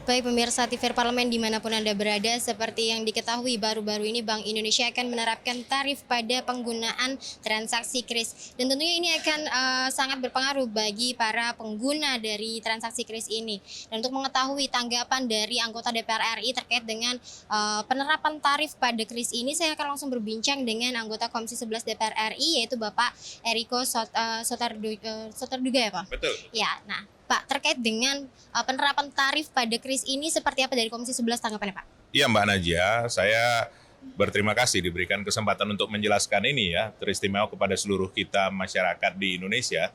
Baik pemirsa TVR Parlemen dimanapun Anda berada, seperti yang diketahui baru-baru ini Bank Indonesia akan menerapkan tarif pada penggunaan transaksi kris. Dan tentunya ini akan sangat berpengaruh bagi para pengguna dari transaksi kris ini. Dan untuk mengetahui tanggapan dari anggota DPR RI terkait dengan penerapan tarif pada kris ini, saya akan langsung berbincang dengan anggota Komisi 11 DPR RI yaitu Bapak Eriko Sotarduga ya Pak? Betul. Ya, nah Pak, terkait dengan penerapan tarif pada kris ini seperti apa dari Komisi 11 tanggapannya Pak? Iya Mbak Najia, saya berterima kasih diberikan kesempatan untuk menjelaskan ini ya, teristimewa kepada seluruh kita masyarakat di Indonesia.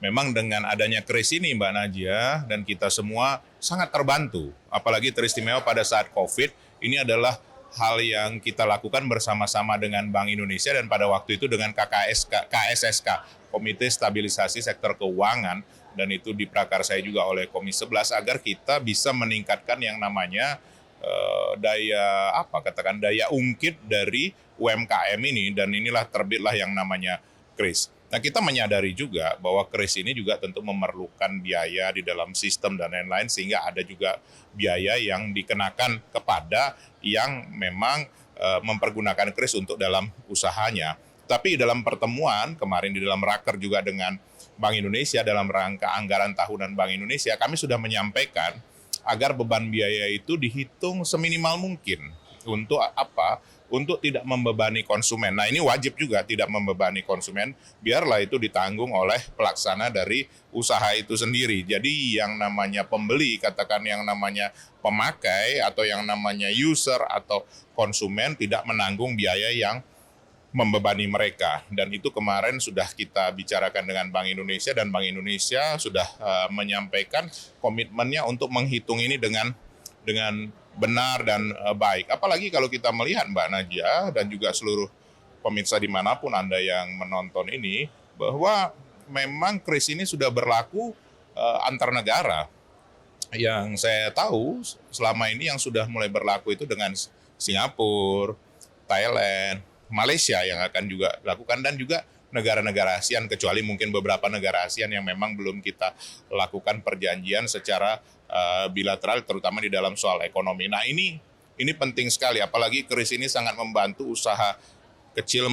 Memang dengan adanya kris ini Mbak Najia dan kita semua sangat terbantu, apalagi teristimewa pada saat COVID, ini adalah hal yang kita lakukan bersama-sama dengan Bank Indonesia dan pada waktu itu dengan KSSK, Komite Stabilisasi Sektor Keuangan, dan itu diprakarsai juga oleh Komisi 11 agar kita bisa meningkatkan yang namanya daya ungkit dari UMKM ini, dan inilah terbitlah yang namanya kris. Nah, kita menyadari juga bahwa kris ini juga tentu memerlukan biaya di dalam sistem dan lain-lain, sehingga ada juga biaya yang dikenakan kepada yang memang mempergunakan kris untuk dalam usahanya. Tapi dalam pertemuan kemarin di dalam raker juga dengan Bank Indonesia dalam rangka anggaran tahunan Bank Indonesia, kami sudah menyampaikan agar beban biaya itu dihitung seminimal mungkin. Untuk apa? Untuk tidak membebani konsumen. Nah, ini wajib juga tidak membebani konsumen, biarlah itu ditanggung oleh pelaksana dari usaha itu sendiri. Jadi yang namanya pembeli, katakan yang namanya pemakai atau yang namanya user atau konsumen tidak menanggung biaya yang membebani mereka. Dan itu kemarin sudah kita bicarakan dengan Bank Indonesia, dan Bank Indonesia sudah menyampaikan komitmennya untuk menghitung ini dengan benar dan baik. Apalagi kalau kita melihat Mbak Najia dan juga seluruh pemirsa dimanapun Anda yang menonton ini, bahwa memang kris ini sudah berlaku antar negara. Yang saya tahu selama ini yang sudah mulai berlaku itu dengan Singapura, Thailand, Malaysia yang akan juga lakukan, dan juga negara-negara ASEAN, kecuali mungkin beberapa negara ASEAN yang memang belum kita lakukan perjanjian secara bilateral, terutama di dalam soal ekonomi. Nah, ini penting sekali, apalagi kris ini sangat membantu usaha kecil,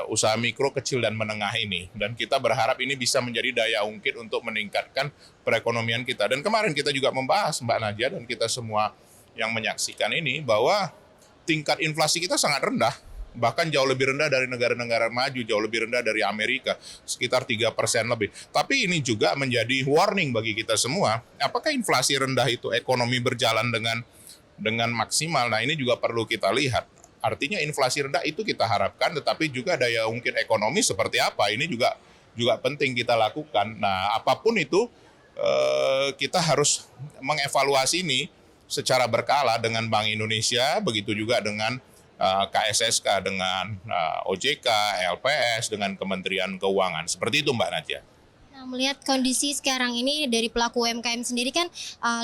usaha mikro, kecil dan menengah ini, dan kita berharap ini bisa menjadi daya ungkit untuk meningkatkan perekonomian kita. Dan kemarin kita juga membahas Mbak Najia dan kita semua yang menyaksikan ini bahwa tingkat inflasi kita sangat rendah, bahkan jauh lebih rendah dari negara-negara maju, jauh lebih rendah dari Amerika, sekitar 3% lebih. Tapi ini juga menjadi warning bagi kita semua, apakah inflasi rendah itu ekonomi berjalan dengan maksimal? Nah, ini juga perlu kita lihat. Artinya inflasi rendah itu kita harapkan, tetapi juga daya ungkit ekonomi seperti apa, ini juga penting kita lakukan. Nah, apapun itu kita harus mengevaluasi ini secara berkala dengan Bank Indonesia, begitu juga dengan KSSK, dengan OJK, LPS, dengan Kementerian Keuangan. Seperti itu Mbak Najia. Nah, melihat kondisi sekarang ini dari pelaku UMKM sendiri kan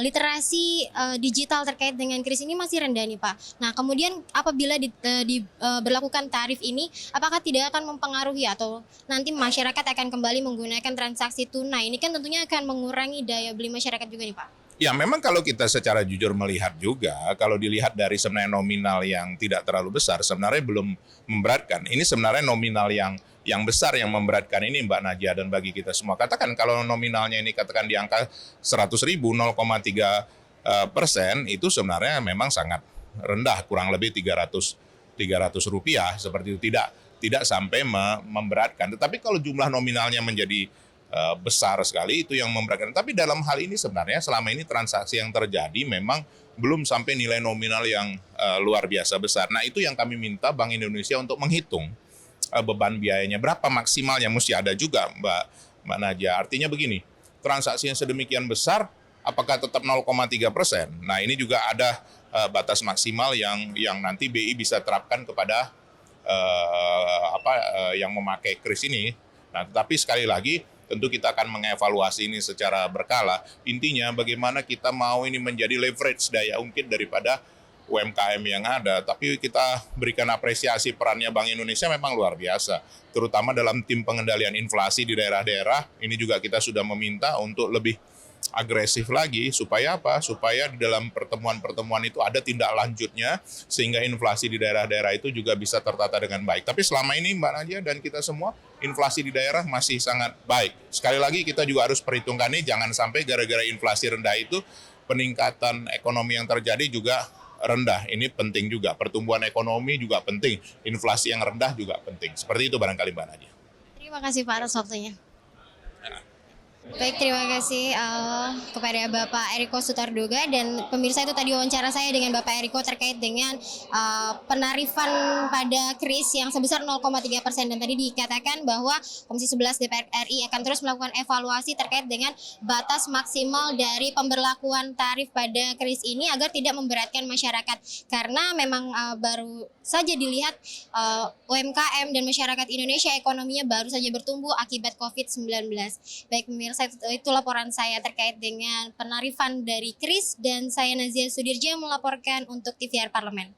literasi digital terkait dengan kris ini masih rendah nih Pak. Nah, kemudian apabila diberlakukan tarif ini, apakah tidak akan mempengaruhi atau nanti masyarakat akan kembali menggunakan transaksi tunai? Ini kan tentunya akan mengurangi daya beli masyarakat juga nih Pak. Ya, memang kalau kita secara jujur melihat juga, kalau dilihat dari sebenarnya nominal yang tidak terlalu besar, sebenarnya belum memberatkan. Ini sebenarnya nominal yang besar yang memberatkan ini Mbak Najia dan bagi kita semua. Katakan kalau nominalnya ini katakan di angka 100.000, 0,3%, itu sebenarnya memang sangat rendah, kurang lebih 300 rupiah, seperti itu, tidak sampai memberatkan. Tetapi kalau jumlah nominalnya menjadi besar sekali, itu yang memberatkan. Tapi dalam hal ini sebenarnya selama ini transaksi yang terjadi memang belum sampai nilai nominal yang luar biasa besar. Nah, itu yang kami minta Bank Indonesia untuk menghitung beban biayanya berapa maksimalnya, mesti ada juga Mbak Najia. Artinya begini, transaksi yang sedemikian besar apakah tetap 0,3%? Nah, ini juga ada batas maksimal yang nanti BI bisa terapkan kepada yang memakai kris ini. Nah, tetapi sekali lagi tentu kita akan mengevaluasi ini secara berkala. Intinya bagaimana kita mau ini menjadi leverage daya ungkit daripada UMKM yang ada. Tapi kita berikan apresiasi perannya Bank Indonesia memang luar biasa. Terutama dalam tim pengendalian inflasi di daerah-daerah. Ini juga kita sudah meminta untuk lebih agresif lagi. Supaya apa? Supaya di dalam pertemuan-pertemuan itu ada tindak lanjutnya sehingga inflasi di daerah-daerah itu juga bisa tertata dengan baik. Tapi selama ini Mbak Nadia dan kita semua, inflasi di daerah masih sangat baik. Sekali lagi kita juga harus perhitungkan nih, jangan sampai gara-gara inflasi rendah itu peningkatan ekonomi yang terjadi juga rendah. Ini penting juga. Pertumbuhan ekonomi juga penting. Inflasi yang rendah juga penting. Seperti itu barangkali Mbak Nadia. Terima kasih Pak atas waktunya. Baik, terima kasih kepada Bapak Eriko Sutarduga, dan pemirsa itu tadi wawancara saya dengan Bapak Eriko terkait dengan penarifan pada kris yang sebesar 0,3%, dan tadi dikatakan bahwa Komisi 11 DPR RI akan terus melakukan evaluasi terkait dengan batas maksimal dari pemberlakuan tarif pada kris ini agar tidak memberatkan masyarakat, karena memang baru saja dilihat UMKM dan masyarakat Indonesia ekonominya baru saja bertumbuh akibat COVID-19. Baik pemirsa, itu laporan saya terkait dengan penarifan dari kris, dan saya Nazia Sudirja melaporkan untuk TVR Parlemen.